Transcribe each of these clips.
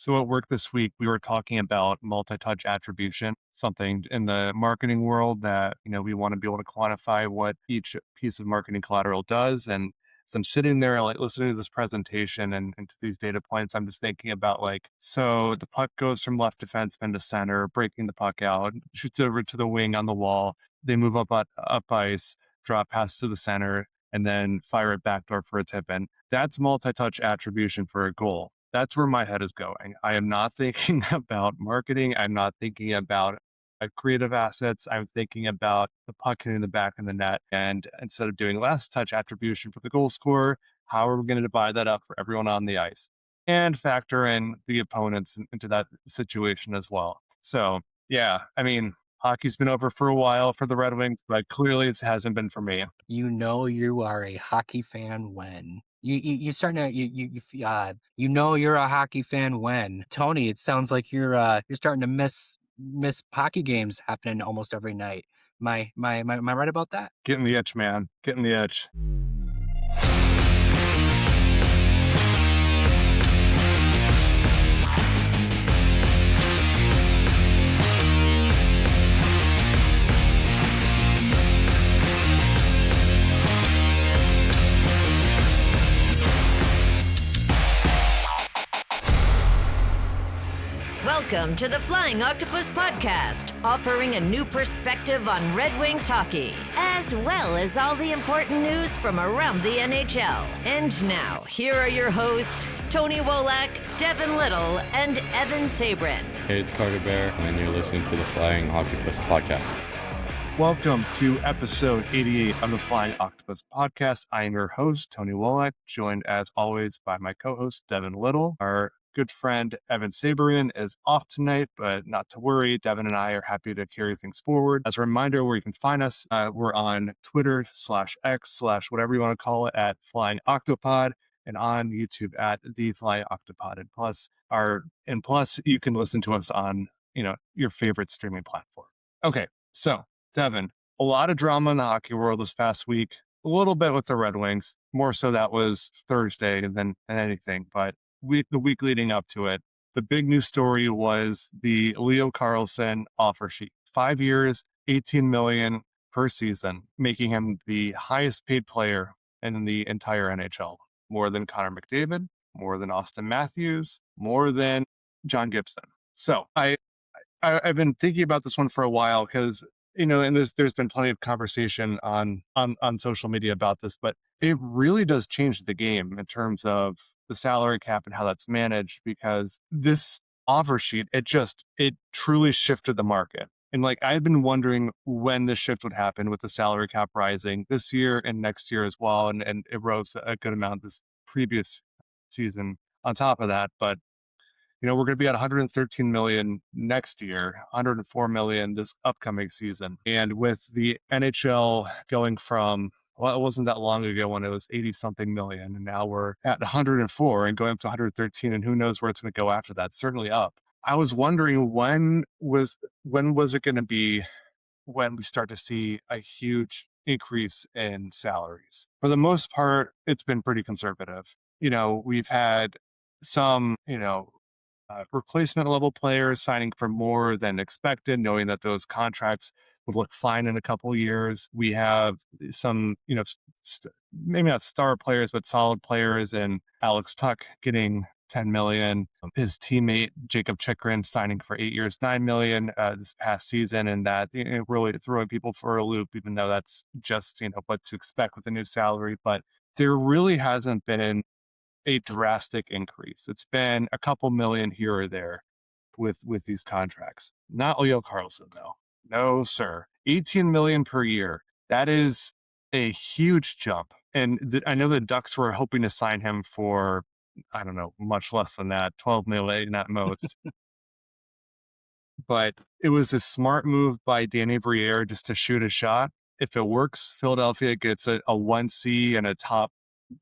So at work this week, we were talking about multi-touch attribution, something in the marketing world that, we want to be able to quantify what each piece of marketing collateral does. And as I'm sitting there, like listening to this presentation and to these data points, I'm just thinking about so the puck goes from left defenseman to center, breaking the puck out, shoots over to the wing on the wall. They move up ice, drop pass to the center, and then fire it backdoor for a tip in. That's multi-touch attribution for a goal. That's where my head is going. I am not thinking about marketing. I'm not thinking about creative assets. I'm thinking about the puck hitting the back of the net. And instead of doing last touch attribution for the goal scorer, how are we going to divide that up for everyone on the ice and factor in the opponents into that situation as well? So, yeah, I mean, hockey's been over for a while for the Red Wings, but clearly it hasn't been for me. You know you are a hockey fan when you starting to you know you're a hockey fan when Tony. It sounds like you're starting to miss hockey games happening almost every night. Am I right about that? Getting the itch, man. Getting the itch. Welcome to the Flying Octopus Podcast, offering a new perspective on Red Wings hockey, as well as all the important news from around the NHL. And now, here are your hosts, Tony Wolak, Devin Little, and Evan Sabrin. Hey, it's Carter Bear, and you're listening to the Flying Octopus Podcast. Welcome to episode 88 of the Flying Octopus Podcast. I am your host, Tony Wolak, joined as always by my co-host, Devin Little. Our good friend, Evan Sabrin, is off tonight, but not to worry. Devin and I are happy to carry things forward. As a reminder, where you can find us, we're on Twitter/X/whatever you want to call it at Flying Octopod, and on YouTube at The Flying Octopod. And plus, you can listen to us on, your favorite streaming platform. Okay, so Devin, a lot of drama in the hockey world this past week, a little bit with the Red Wings, more so that was Thursday than anything, but the week leading up to it, the big news story was the Leo Carlsson offer sheet. 5 years, $18 million per season, making him the highest paid player in the entire NHL. More than Connor McDavid, more than Austin Matthews, more than John Gibson. So I've been thinking about this one for a while because, and there's been plenty of conversation on social media about this, but it really does change the game in terms of the salary cap and how that's managed, because this offer sheet, it truly shifted the market. And I've been wondering when this shift would happen with the salary cap rising this year and next year as well. And it rose a good amount this previous season on top of that. But, we're going to be at 113 million next year, 104 million this upcoming season. And with the NHL going from, well, it wasn't that long ago when it was 80 something million, and now we're at 104 and going up to 113, and who knows where it's going to go after that, certainly up. I was wondering when was it going to be when we start to see a huge increase in salaries? For the most part, it's been pretty conservative. We've had some, replacement level players signing for more than expected, knowing that those contracts would look fine in a couple of years. We have some, maybe not star players, but solid players, and Alex Tuck getting 10 million. His teammate Jacob Chikrin signing for 8 years, 9 million this past season, and that really throwing people for a loop, even though that's just what to expect with a new salary. But there really hasn't been a drastic increase. It's been a couple million here or there with these contracts. Not Leo Carlsson, though. No, sir. 18 million per year. That is a huge jump. And I know the Ducks were hoping to sign him for, I don't know, much less than that, 12 million at most. But it was a smart move by Danny Briere just to shoot a shot. If it works, Philadelphia gets a 1C and a top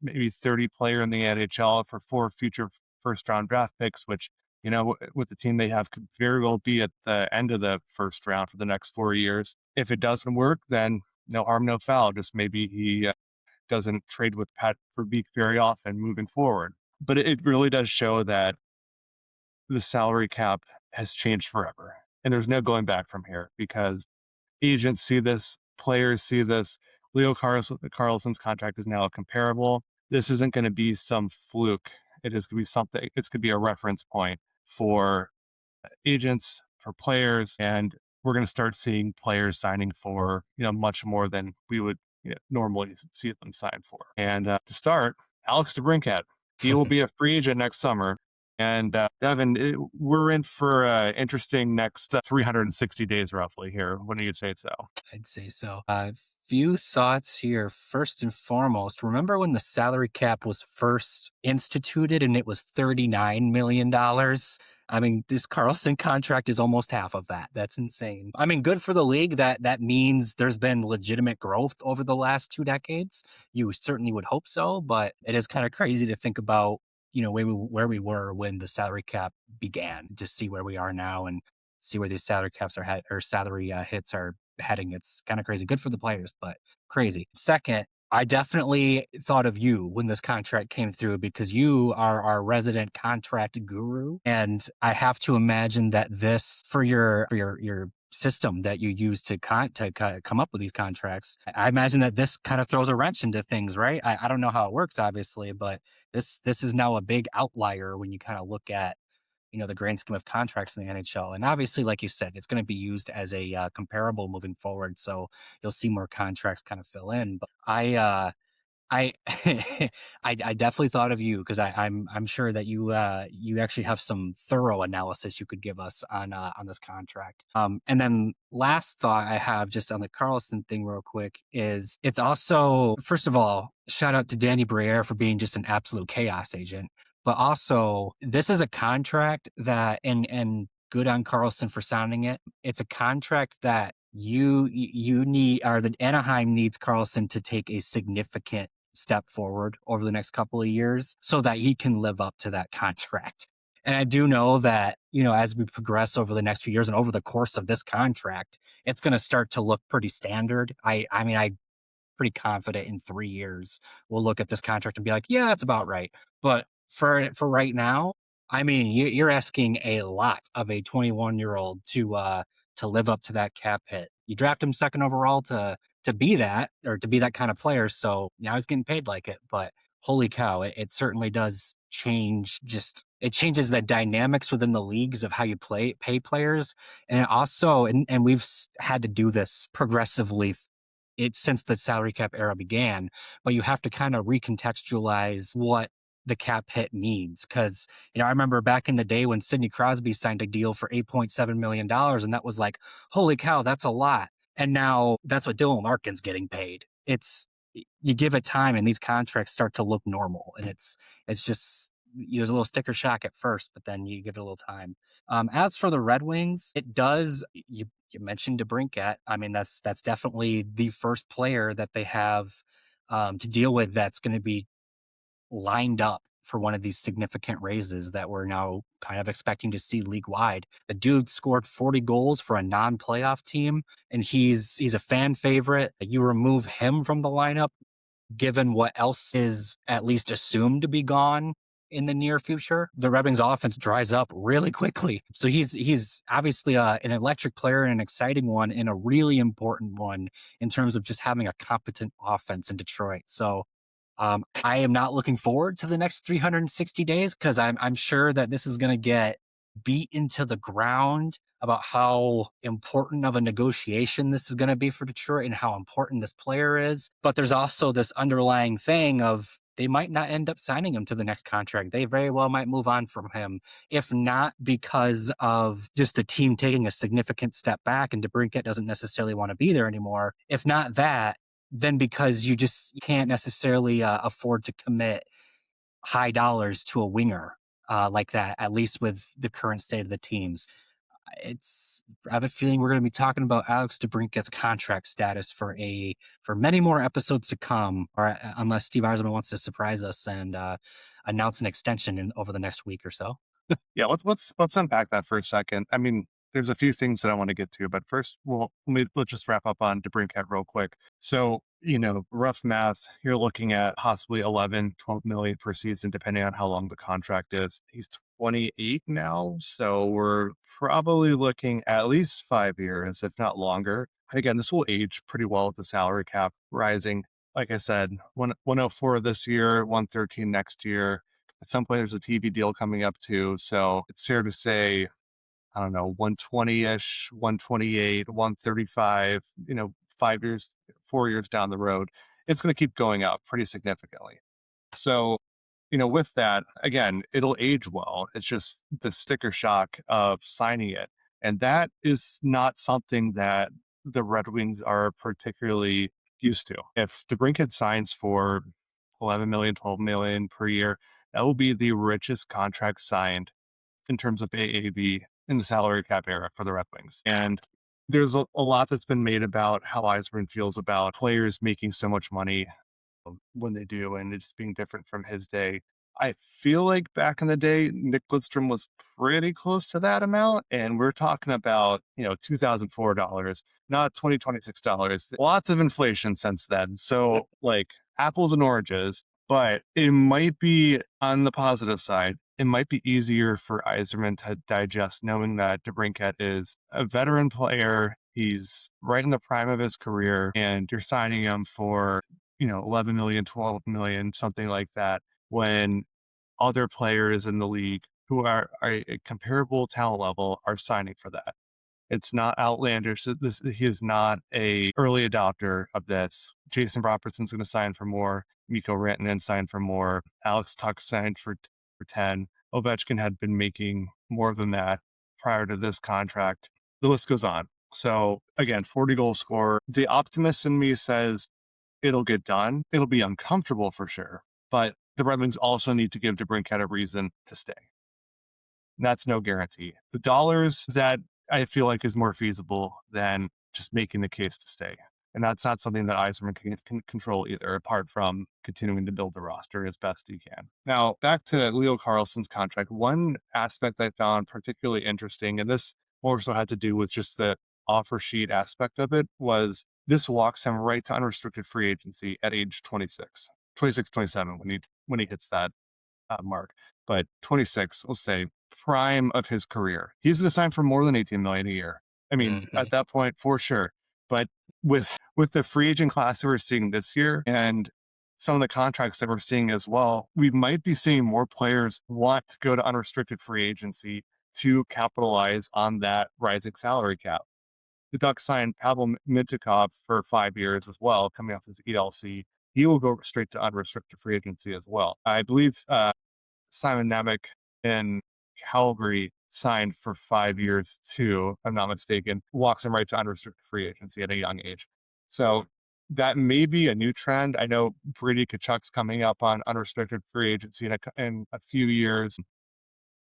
maybe 30 player in the NHL for 4 future first round draft picks, which, with the team they have could very well be at the end of the first round for the next 4 years. If it doesn't work, then no harm, no foul. Just maybe he doesn't trade with Pat Verbeek very often moving forward. But it really does show that the salary cap has changed forever. And there's no going back from here because agents see this, players see this. Leo Carlsson's contract is now comparable. This isn't going to be some fluke. It is going to be something, it's going to be a reference point for agents, for players, and we're going to start seeing players signing for, much more than we would normally see them sign for. And to start, Alex DeBrincat, he will be a free agent next summer. And Devin, we're in for interesting next 360 days roughly here. What do you say so? I'd say so. Few thoughts here. First and foremost, remember when the salary cap was first instituted and it was $39 million? I mean, this Carlsson contract is almost half of that. That's insane. I mean, good for the league. That means there's been legitimate growth over the last 2 decades. You certainly would hope so, but it is kind of crazy to think about, where we were when the salary cap began, to see where we are now and see where these salary caps or salary hits are heading. It's kind of crazy. Good for the players, but crazy. Second, I definitely thought of you when this contract came through because you are our resident contract guru. And I have to imagine that this, for your system that you use to come up with these contracts, I imagine that this kind of throws a wrench into things, right? I don't know how it works, obviously, but this is now a big outlier when you kind of look at the grand scheme of contracts in the NHL. And obviously, like you said, it's going to be used as a comparable moving forward. So you'll see more contracts kind of fill in. But I I definitely thought of you because I'm sure that you actually have some thorough analysis you could give us on this contract. And then last thought I have just on the Carlsson thing real quick is it's also, first of all, shout out to Danny Briere for being just an absolute chaos agent. But also, this is a contract that, and good on Carlsson for signing it. It's a contract that you need, or the Anaheim needs Carlsson to take a significant step forward over the next couple of years so that he can live up to that contract. And I do know that, as we progress over the next few years and over the course of this contract, it's going to start to look pretty standard. I mean, I'm pretty confident in 3 years, we'll look at this contract and be like, yeah, that's about right. But for right now, I mean, you're asking a lot of a 21-year-old to live up to that cap hit. You draft him second overall to be that, or to be that kind of player. So now he's getting paid like it. But holy cow, it certainly does change. It changes the dynamics within the leagues of how you pay players, and it also, and we've had to do this progressively since the salary cap era began, but you have to kind of recontextualize what the cap hit means. Because, I remember back in the day when Sidney Crosby signed a deal for $8.7 million, and that was like, holy cow, that's a lot. And now that's what Dylan Larkin's getting paid. You give it time and these contracts start to look normal. And it's just, there's a little sticker shock at first, but then you give it a little time. As for the Red Wings, it does, you mentioned DeBrincat. I mean, that's definitely the first player that they have to deal with that's going to be lined up for one of these significant raises that we're now kind of expecting to see league-wide. The dude scored 40 goals for a non-playoff team, and he's a fan favorite. You remove him from the lineup, given what else is at least assumed to be gone in the near future, the Red Wings offense dries up really quickly. So he's obviously an electric player and an exciting one, and a really important one in terms of just having a competent offense in Detroit. So I am not looking forward to the next 360 days because I'm sure that this is going to get beat into the ground about how important of a negotiation this is going to be for Detroit and how important this player is. But there's also this underlying thing of they might not end up signing him to the next contract. They very well might move on from him, if not because of just the team taking a significant step back and DeBrincat doesn't necessarily want to be there anymore. If not that, then because you just can't necessarily afford to commit high dollars to a winger like that, at least with the current state of the teams. I have a feeling we're going to be talking about Alex DeBrincat's contract status for many more episodes to come, or unless Steve Yzerman wants to surprise us and announce an extension over the next week or so. Yeah, let's unpack that for a second. I mean, there's a few things that I want to get to, but first, let's just wrap up on DeBrincat real quick. So rough math, you're looking at possibly 11, 12 million per season, depending on how long the contract is. He's 28 now, so we're probably looking at least 5 years, if not longer. And again, this will age pretty well with the salary cap rising. Like I said, 104 this year, 113 next year. At some point, there's a TV deal coming up too. So it's fair to say, I don't know, 120-ish, 128, 135, 5 years, 4 years down the road, it's going to keep going up pretty significantly. So, with that, again, it'll age well. It's just the sticker shock of signing it. And that is not something that the Red Wings are particularly used to. If DeBrincat signs for 11 million, 12 million per year, that will be the richest contract signed in terms of AAV in the salary cap era for the Red Wings. And there's a lot that's been made about how Yzerman feels about players making so much money when they do, and it's being different from his day. I feel like back in the day, Nick Lidstrom was pretty close to that amount, and we're talking about, $2004, not $2026. Lots of inflation since then. So, like, apples and oranges, but it might be on the positive side. It might be easier for Yzerman to digest knowing that DeBrincat is a veteran player. He's right in the prime of his career, and you're signing him for 11 million, 12 million, something like that, when other players in the league who are a comparable talent level are signing for that. It's not outlandish. He is not a early adopter of this. Jason Robertson's going to sign for more. Mikko Rantanen signed for more. Alex Tuck signed for 10. Ovechkin had been making more than that prior to this contract. The list goes on. So again, 40 goal scorer. The optimist in me says it'll get done. It'll be uncomfortable for sure, but the Red Wings also need to give DeBrincat a reason to stay. And that's no guarantee. The dollars that I feel like is more feasible than just making the case to stay. And that's not something that Yzerman can control either, apart from continuing to build the roster as best he can. Now, back to Leo Carlsson's contract. One aspect I found particularly interesting, and this more so had to do with just the offer sheet aspect of it, was this walks him right to unrestricted free agency at age 26, 27 when he hits that mark. But 26, let's say, prime of his career. He's going to sign for more than 18 million a year. I mean, at that point, for sure. But with the free agent class that we're seeing this year and some of the contracts that we're seeing as well, we might be seeing more players want to go to unrestricted free agency to capitalize on that rising salary cap. The Ducks signed Pavel Mintyukov for 5 years as well, coming off his ELC. He will go straight to unrestricted free agency as well. I believe Simon Nemec in Calgary signed for 5 years too, if I'm not mistaken, walks him right to unrestricted free agency at a young age. So that may be a new trend. I know Brady Tkachuk's coming up on unrestricted free agency in a few years.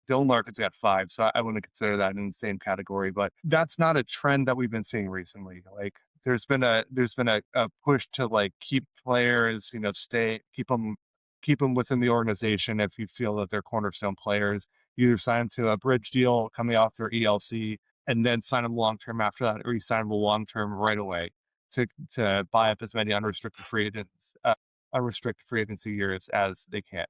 Dylan Larkin's got 5, so I wouldn't consider that in the same category. But that's not a trend that we've been seeing recently. Like there's been a push to like keep players, keep them within the organization if you feel that they're cornerstone players. You either sign them to a bridge deal coming off their ELC and then sign them long term after that, or you sign them long term right away to buy up as many unrestricted free agency years as they can.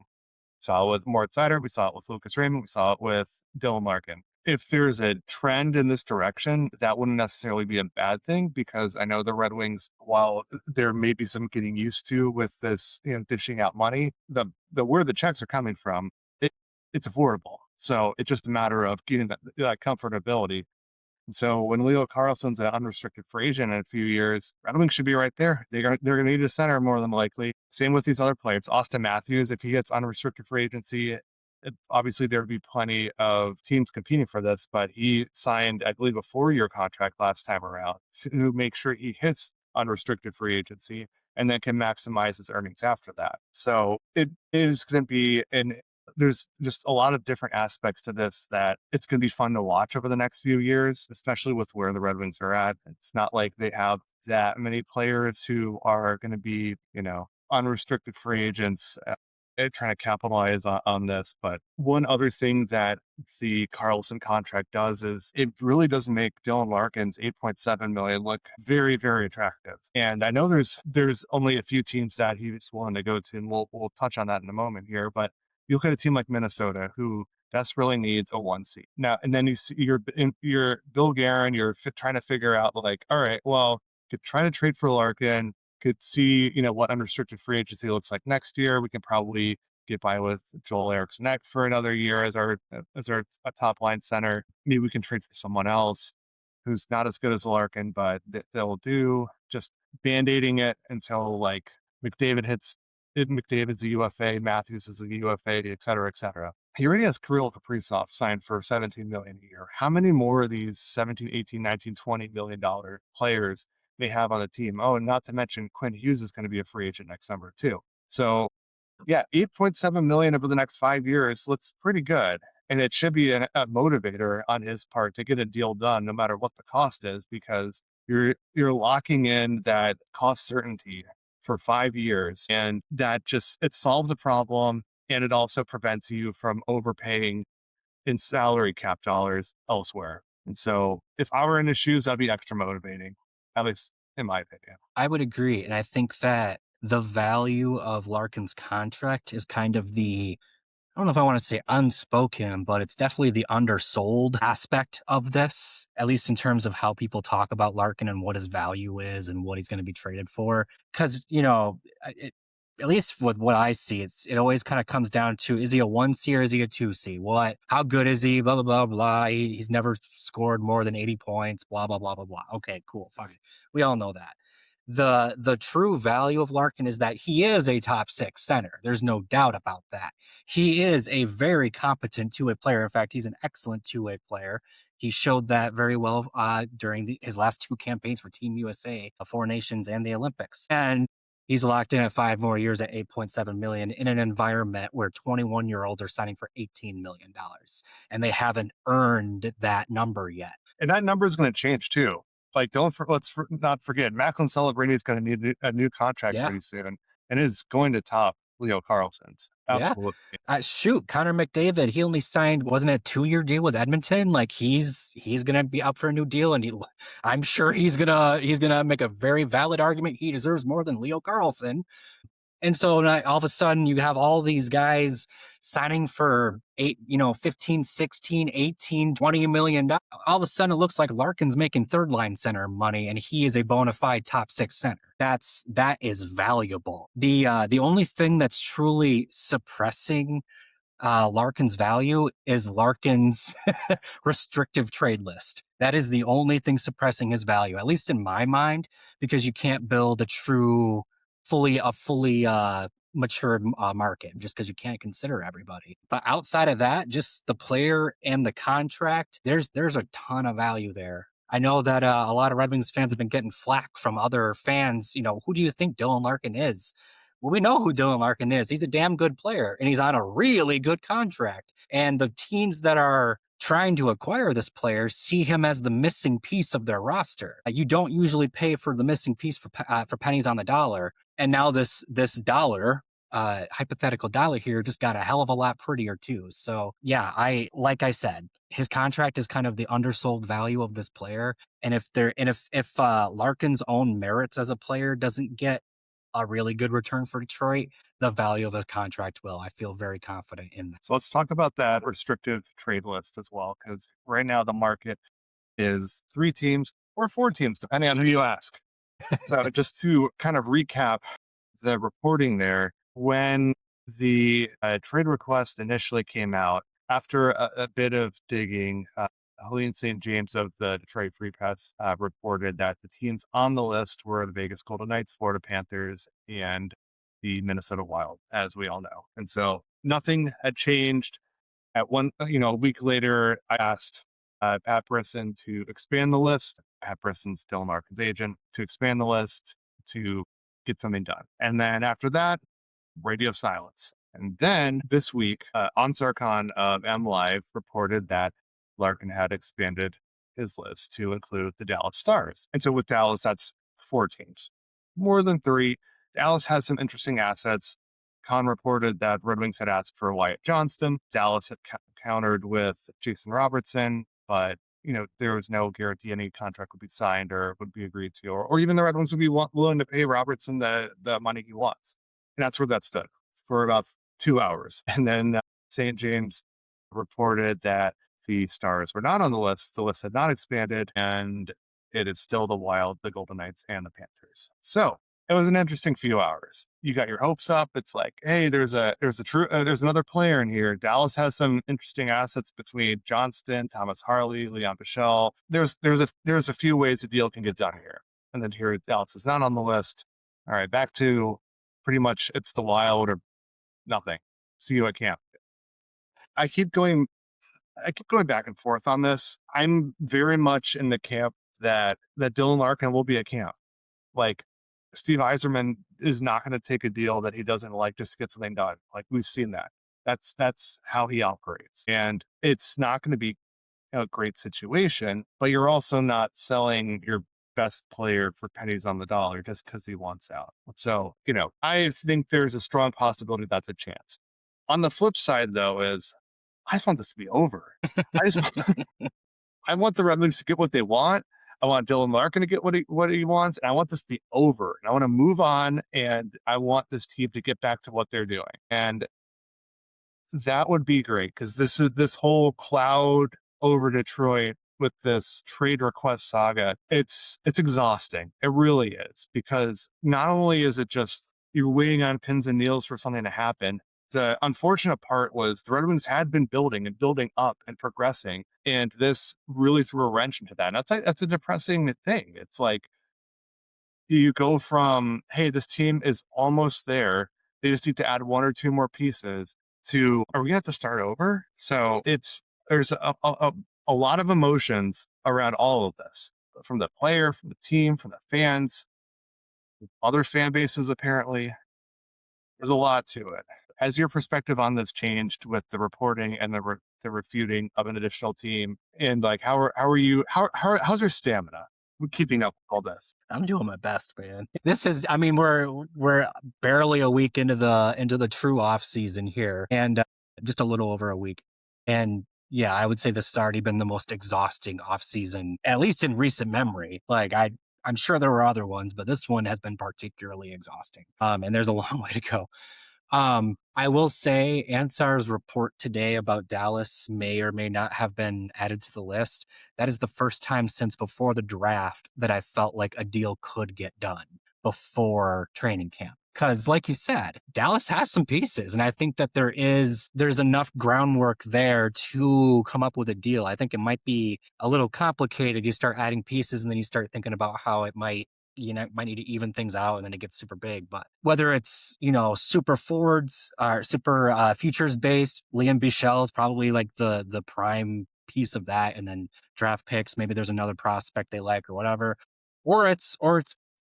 Saw it with Moritz Seider, we saw it with Lucas Raymond, we saw it with Dylan Larkin. If there's a trend in this direction, that wouldn't necessarily be a bad thing, because I know the Red Wings, while there may be some getting used to with this, dishing out money, the where the checks are coming from, it's affordable. So it's just a matter of getting that comfortability. And so when Leo Carlsson's an unrestricted free agent in a few years, Red Wings should be right there. They're going to need a center more than likely. Same with these other players. Austin Matthews, if he gets unrestricted free agency, obviously there would be plenty of teams competing for this, but he signed, I believe, a 4-year contract last time around to make sure he hits unrestricted free agency and then can maximize his earnings after that. So it is going to be there's just a lot of different aspects to this that it's going to be fun to watch over the next few years, especially with where the Red Wings are at. It's not like they have that many players who are going to be, unrestricted free agents trying to capitalize on this. But one other thing that the Carlsson contract does is it really does make Dylan Larkin's 8.7 million look very, very attractive. And I know there's only a few teams that he's willing to go to, and we'll touch on that in a moment here. But you look at a team like Minnesota, who desperately needs a 1C now, and then you see you're Bill Guerin, you're trying to figure out like, all right, well, could try to trade for Larkin, could see, what unrestricted free agency looks like next year. We can probably get by with Joel Eriksson Ek for another year as our a top line center. Maybe we can trade for someone else who's not as good as Larkin, but they'll do. Just band-aiding it until like McDavid's a UFA, Matthews is a UFA, et cetera, et cetera. He already has Kirill Kaprizov signed for $17 million a year. How many more of these 17, 18, 19, $20 million players they have on the team? Oh, and not to mention Quinn Hughes is going to be a free agent next summer too. So yeah, 8.7 million over the next 5 years looks pretty good. And it should be a motivator on his part to get a deal done, no matter what the cost is, because you're locking in that cost certainty for 5 years. And that it solves a problem. And it also prevents you from overpaying in salary cap dollars elsewhere. And so if I were in his shoes, that'd be extra motivating, at least in my opinion. I would agree. And I think that the value of Larkin's contract is kind of I don't know if I want to say unspoken, but it's definitely the undersold aspect of this, at least in terms of how people talk about Larkin and what his value is and what he's going to be traded for. Because, at least with what I see, it always kind of comes down to, is he a 1C or is he a 2C? How good is he? Blah, blah, blah, blah. He's never scored more than 80 points, blah, blah, blah, blah, blah. Okay, cool, fine. We all know that. The true value of Larkin is that he is a top 6 center. There's no doubt about that. He is a very competent two-way player. In fact, he's an excellent two-way player. He showed that very well during his last 2 campaigns for Team USA, the 4 Nations and the Olympics. And he's locked in at 5 more years at $8.7 million in an environment where 21-year-olds are signing for $18 million, and they haven't earned that number yet. And that number is going to change too. Like, let's not forget, Macklin Celebrini is going to need a new contract pretty soon, and is going to top Leo Carlsson's. Absolutely. Yeah. Connor McDavid, he only signed, wasn't it a 2-year deal with Edmonton? Like he's going to be up for a new deal, and I'm sure he's going to make a very valid argument. He deserves more than Leo Carlsson. And so all of a sudden you have all these guys signing for 15, 16, 18, $20 million. All of a sudden it looks like Larkin's making third line center money, and he is a bona fide top 6 center. That is valuable. The only thing that's truly suppressing Larkin's value is Larkin's restrictive trade list. That is the only thing suppressing his value, at least in my mind, because you can't build a fully matured market just because you can't consider everybody. But outside of that, just the player and the contract, there's a ton of value there. I know that a lot of Red Wings fans have been getting flack from other fans. Who do you think Dylan Larkin is? Well, we know who Dylan Larkin is. He's a damn good player, and he's on a really good contract. And the teams that are trying to acquire this player see him as the missing piece of their roster. You don't usually pay for the missing piece for pennies on the dollar. And now this dollar, hypothetical dollar here, just got a hell of a lot prettier too. So yeah, like I said, his contract is kind of the undersold value of this player. And if Larkin's own merits as a player doesn't get a really good return for Detroit, the value of a contract will. I feel very confident in that. So let's talk about that restrictive trade list as well, because right now the market is 3 teams or 4 teams, depending on who you ask. So just to kind of recap the reporting there, when the trade request initially came out, after a bit of digging, Helene St. James of the Detroit Free Press reported that the teams on the list were the Vegas Golden Knights, Florida Panthers, and the Minnesota Wild, as we all know. And so nothing had changed. At a week later, I asked Pat Brisson to expand the list. Pat Brisson's Dylan Larkin's agent, to expand the list to get something done. And then after that, radio silence. And then this week, Ansar Khan of MLive reported that Larkin had expanded his list to include the Dallas Stars. And so with Dallas, that's 4 teams, more than 3. Dallas has some interesting assets. Con reported that Red Wings had asked for Wyatt Johnston. Dallas had countered with Jason Robertson, but there was no guarantee any contract would be signed or would be agreed to, or even the Red Wings would be willing to pay Robertson the money he wants. And that's where that stood for about 2 hours. And then St. James reported that the Stars were not on the list. The list had not expanded, and it is still the Wild, the Golden Knights, and the Panthers. So it was an interesting few hours. You got your hopes up. It's like, hey, there's another player in here. Dallas has some interesting assets between Johnston, Thomas Harley, Leon Bichelle. There's a few ways the deal can get done here. And then here Dallas is not on the list. All right, back to pretty much it's the Wild or nothing. See you at camp. I keep going back and forth on this. I'm very much in the camp that Dylan Larkin will be at camp. Like, Steve Yzerman is not going to take a deal that he doesn't like just to get something done. Like, we've seen that. That's how he operates. And it's not going to be a great situation, but you're also not selling your best player for pennies on the dollar just because he wants out. So, I think there's a strong possibility that's a chance. On the flip side, though, is I just want this to be over. I want the Red Wings to get what they want. I want Dylan Larkin to get what he wants, and I want this to be over. And I want to move on, and I want this team to get back to what they're doing. And that would be great, because this whole cloud over Detroit with this trade request saga, it's exhausting. It really is, because not only is it just you're waiting on pins and needles for something to happen. The unfortunate part was the Red Wings had been building up and progressing, and this really threw a wrench into that. And that's a depressing thing. It's like you go from, hey, this team is almost there. They just need to add one or two more pieces to, are we going to have to start over? So there's a lot of emotions around all of this, from the player, from the team, from the fans, other fan bases, apparently. There's a lot to it. Has your perspective on this changed with the reporting and the refuting of an additional team? And like, how's your stamina keeping up with all this? I'm doing my best, man. This is, we're barely a week into the true off season here, and just a little over a week. And yeah, I would say this has already been the most exhausting off season, at least in recent memory. Like, I'm sure there were other ones, but this one has been particularly exhausting. And there's a long way to go. I will say Ansar's report today about Dallas may or may not have been added to the list. That is the first time since before the draft that I felt like a deal could get done before training camp. Because like you said, Dallas has some pieces, and I think that there's enough groundwork there to come up with a deal. I think it might be a little complicated. You start adding pieces, and then you start thinking about how it might need to even things out, and then it gets super big. But whether it's, super forwards or super futures based, Liam Bichelle is probably like the prime piece of that. And then draft picks, maybe there's another prospect they like or whatever, or it's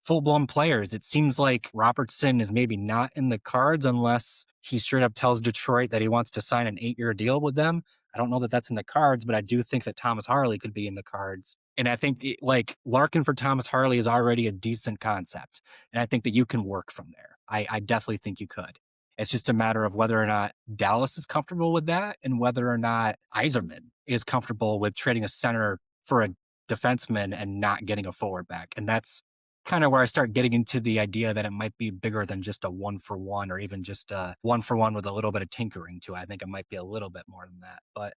full blown players. It seems like Robertson is maybe not in the cards unless he straight up tells Detroit that he wants to sign an 8-year deal with them. I don't know that that's in the cards, but I do think that Thomas Harley could be in the cards. And I think Larkin for Thomas Harley is already a decent concept. And I think that you can work from there. I definitely think you could. It's just a matter of whether or not Dallas is comfortable with that, and whether or not Yzerman is comfortable with trading a center for a defenseman and not getting a forward back. And that's kind of where I start getting into the idea that it might be bigger than just a 1-for-1, or even just a 1-for-1 with a little bit of tinkering to it. I think it might be a little bit more than that. But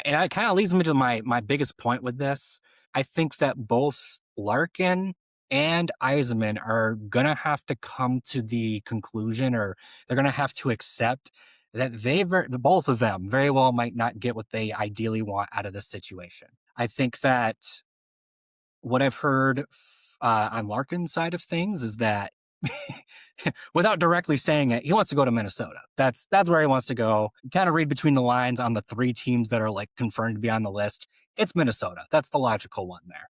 it kind of leads me to my biggest point with this. I think that both Larkin and Yzerman are going to have to come to the conclusion, or they're going to have to accept that both of them very well might not get what they ideally want out of this situation. I think that what I've heard on Larkin's side of things is that, without directly saying it, he wants to go to Minnesota. That's where he wants to go. Kind of read between the lines on the 3 teams that are like confirmed to be on the list. It's Minnesota. That's the logical one there.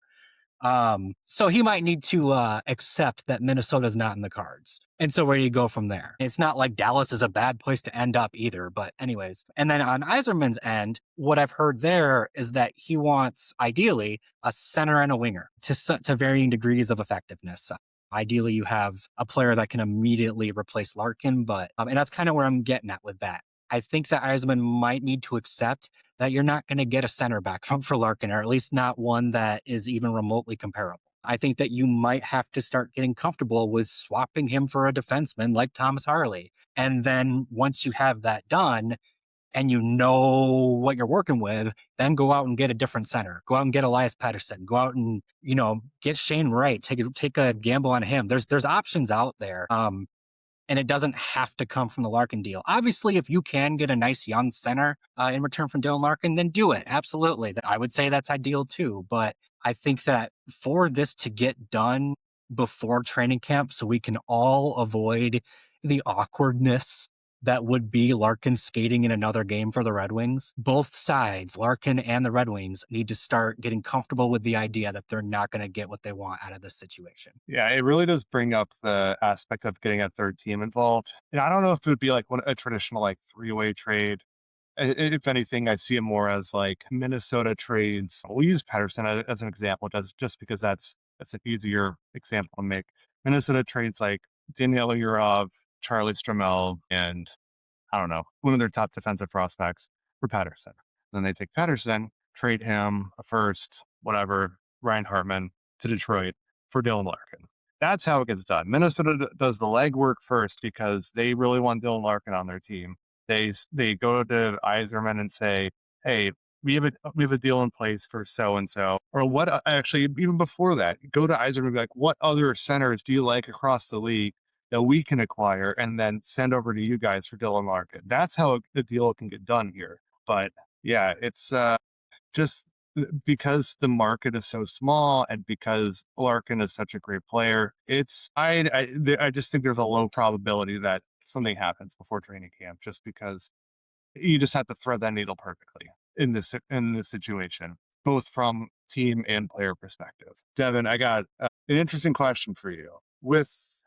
So he might need to accept that Minnesota's not in the cards. And so where do you go from there? It's not like Dallas is a bad place to end up either, but anyways. And then on Yzerman's end, what I've heard there is that he wants, ideally, a center and a winger to varying degrees of effectiveness. Ideally, you have a player that can immediately replace Larkin, but and that's kind of where I'm getting at with that. I think that Yzerman might need to accept that you're not going to get a center back for Larkin, or at least not one that is even remotely comparable. I think that you might have to start getting comfortable with swapping him for a defenseman like Thomas Harley. And then once you have that done, and you know what you're working with, then go out and get a different center. Go out and get Elias Pettersson. Go out and, get Shane Wright. Take a gamble on him. There's options out there. And it doesn't have to come from the Larkin deal. Obviously, if you can get a nice young center in return from Dylan Larkin, then do it. Absolutely. I would say that's ideal too. But I think that for this to get done before training camp, so we can all avoid the awkwardness that would be Larkin skating in another game for the Red Wings. Both sides, Larkin and the Red Wings, need to start getting comfortable with the idea that they're not going to get what they want out of this situation. Yeah, it really does bring up the aspect of getting a third team involved. And I don't know if it would be like a traditional like three-way trade. If anything, I see it more as like Minnesota trades. We'll use Pettersson as an example, just because that's an easier example to make. Minnesota trades like Daniel Yurov, Charlie Stramel, and I don't know, one of their top defensive prospects for Patterson. Then they take Patterson, trade him a first, whatever, Ryan Hartman to Detroit for Dylan Larkin. That's how it gets done. Minnesota does the legwork first because they really want Dylan Larkin on their team. They go to Yzerman and say, hey, we have a deal in place for so and so, or what? Actually, even before that, go to Yzerman and be like, what other centers do you like across the league that we can acquire and then send over to you guys for Dylan Larkin? That's how the deal can get done here. But yeah, it's just because the market is so small and because Larkin is such a great player. I just think there's a low probability that something happens before training camp, just because you just have to thread that needle perfectly in this situation, both from team and player perspective. Devin, I got an interesting question for you.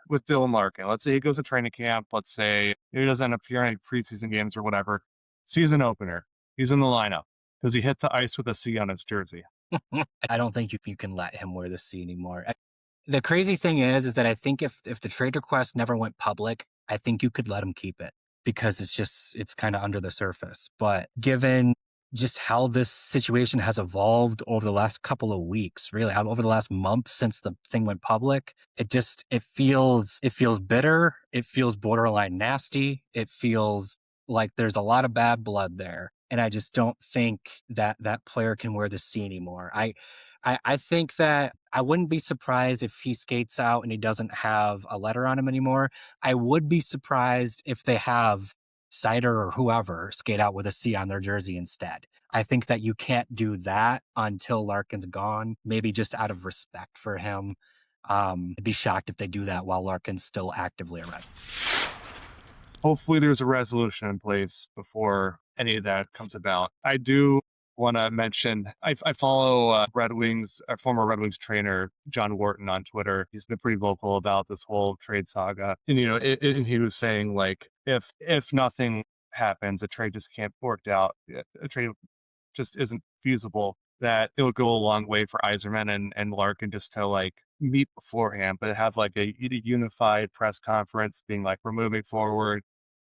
With Dylan Larkin, let's say he goes to training camp, let's say he doesn't end up appearing in preseason games or whatever, season opener, he's in the lineup. Does he hit the ice with a C on his jersey? I don't think you can let him wear the C anymore. The crazy thing is that I think if the trade request never went public, I think you could let him keep it because it's kind of under the surface. But given just how this situation has evolved over the last couple of weeks, really over the last month since the thing went public, it feels bitter. It feels borderline nasty. It feels like there's a lot of bad blood there. And I just don't think that player can wear the C anymore. I think that I wouldn't be surprised if he skates out and he doesn't have a letter on him anymore. I would be surprised if they have Sider or whoever skate out with a C on their jersey instead. I think that you can't do that until Larkin's gone, maybe just out of respect for him. I'd be shocked if they do that while Larkin's still actively around. Hopefully there's a resolution in place before any of that comes about. I do want to mention, I follow Red Wings, our former Red Wings trainer, John Wharton, on Twitter. He's been pretty vocal about this whole trade saga. And, he was saying, like, if nothing happens, a trade just can't work out, a trade just isn't feasible, that it would go a long way for Yzerman and Larkin just to, like, meet beforehand, but have, like, a unified press conference being like, we're moving forward.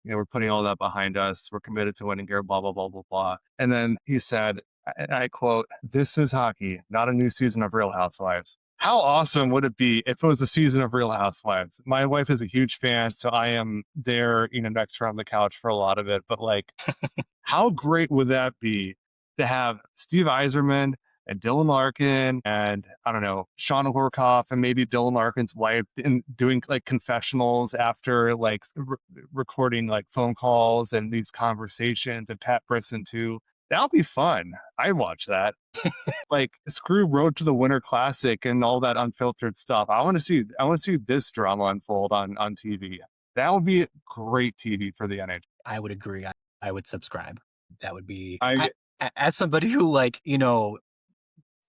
We're putting all that behind us. We're committed to winning here, blah, blah, blah, blah, blah. And then he said, and I quote, "This is hockey, not a new season of Real Housewives." How awesome would it be if it was a season of Real Housewives? My wife is a huge fan, so I am there, next to her on the couch for a lot of it. But, like, how great would that be to have Steve Yzerman and Dylan Larkin and, I don't know, Sean Horkoff and maybe Dylan Larkin's wife doing, like, confessionals after, like, recording, like, phone calls and these conversations, and Pat Brisson too. That would be fun. I'd watch that. Like, screw Road to the Winter Classic and all that unfiltered stuff. I want to see this drama unfold on TV. That would be great TV for the NHL. I would agree. I would subscribe. That would be, as somebody who, like,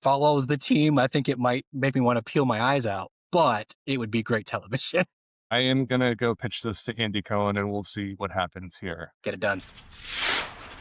follows the team, I think it might make me want to peel my eyes out, but it would be great television. I am going to go pitch this to Andy Cohen and we'll see what happens here. Get it done.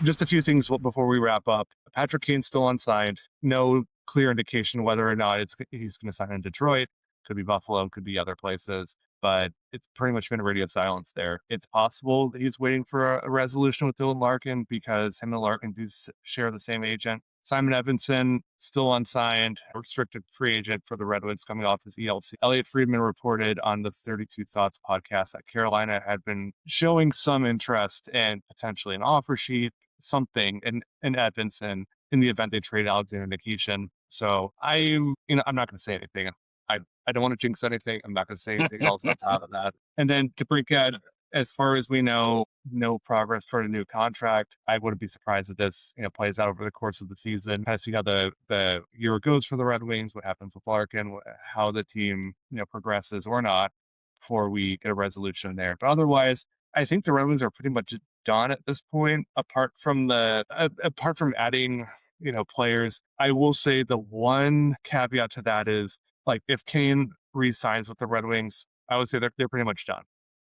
Just a few things before we wrap up. Patrick Kane still unsigned. No clear indication whether or not he's going to sign in Detroit. Could be Buffalo, could be other places, but it's pretty much been radio silence there. It's possible that he's waiting for a resolution with Dylan Larkin because him and Larkin do share the same agent. Simon Edvinsson, still unsigned, restricted free agent for the Red Wings coming off his ELC. Elliot Friedman reported on the 32 Thoughts podcast that Carolina had been showing some interest in potentially an offer sheet, something in Edvinsson in the event they trade Alexander Nikishin. So I'm not going to say anything. I don't want to jinx anything. I'm not going to say anything else on top of that. And then DeBrincat, as far as we know, no progress toward a new contract. I wouldn't be surprised if this, plays out over the course of the season. Kind of see how the year goes for the Red Wings, what happens with Larkin, how the team, progresses or not before we get a resolution there. But otherwise, I think the Red Wings are pretty much done at this point, apart from adding, players. I will say the one caveat to that is, like, if Kane re-signs with the Red Wings, I would say they're pretty much done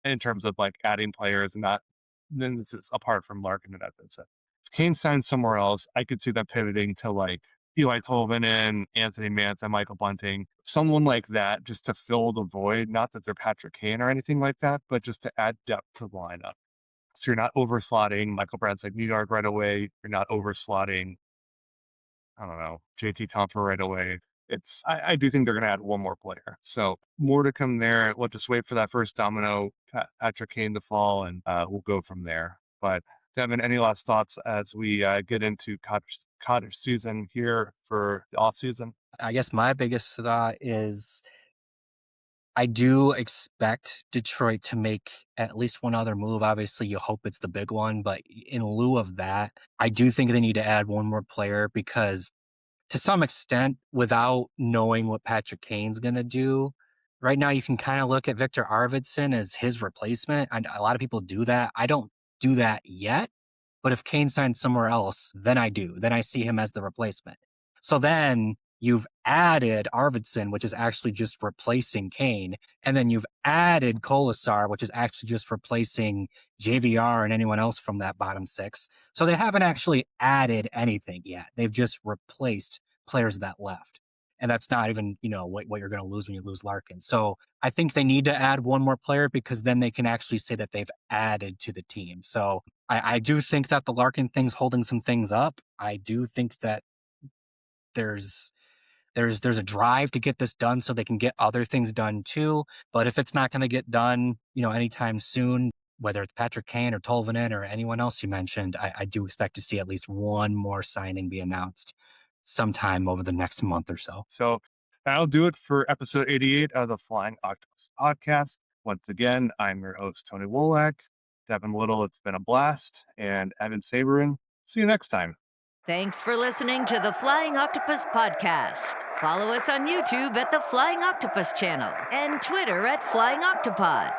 in terms of like adding players and that. Then this is apart from Larkin and Edvinsson. If Kane signs somewhere else, I could see them pivoting to like Eli Tolvanen, Anthony Mantha, Michael Bunting, someone like that, just to fill the void. Not that they're Patrick Kane or anything like that, but just to add depth to the lineup. So you're not overslotting Michael Brandside Nygaard right away. You're not overslotting, I don't know, JT Compher right away. I do think they're going to add one more player. So more to come there. We'll just wait for that first domino, Patrick Kane, to fall, and we'll go from there. But Devin, any last thoughts as we get into cottage season here for the offseason? I guess my biggest thought is I do expect Detroit to make at least one other move. Obviously, you hope it's the big one, but in lieu of that, I do think they need to add one more player because to some extent, without knowing what Patrick Kane's going to do, right now you can kind of look at Victor Arvidsson as his replacement. And a lot of people do that. I don't do that yet, but if Kane signs somewhere else, then I do. Then I see him as the replacement. So then you've added Arvidsson, which is actually just replacing Kane. And then you've added Kolasar, which is actually just replacing JVR and anyone else from that bottom six. So they haven't actually added anything yet. They've just replaced players that left. And that's not even, what you're going to lose when you lose Larkin. So I think they need to add one more player because then they can actually say that they've added to the team. So I do think that the Larkin thing's holding some things up. I do think that there's a drive to get this done so they can get other things done too. But if it's not going to get done, anytime soon, whether it's Patrick Kane or Tolvanen or anyone else you mentioned, I do expect to see at least one more signing be announced sometime over the next month or so. So that'll do it for episode 88 of the Flying Octopus podcast. Once again, I'm your host, Tony Wolak. Devin Little, it's been a blast. And Evan Saberin, see you next time. Thanks for listening to the Flying Octopus podcast. Follow us on YouTube at the Flying Octopus channel and Twitter at Flying Octopod.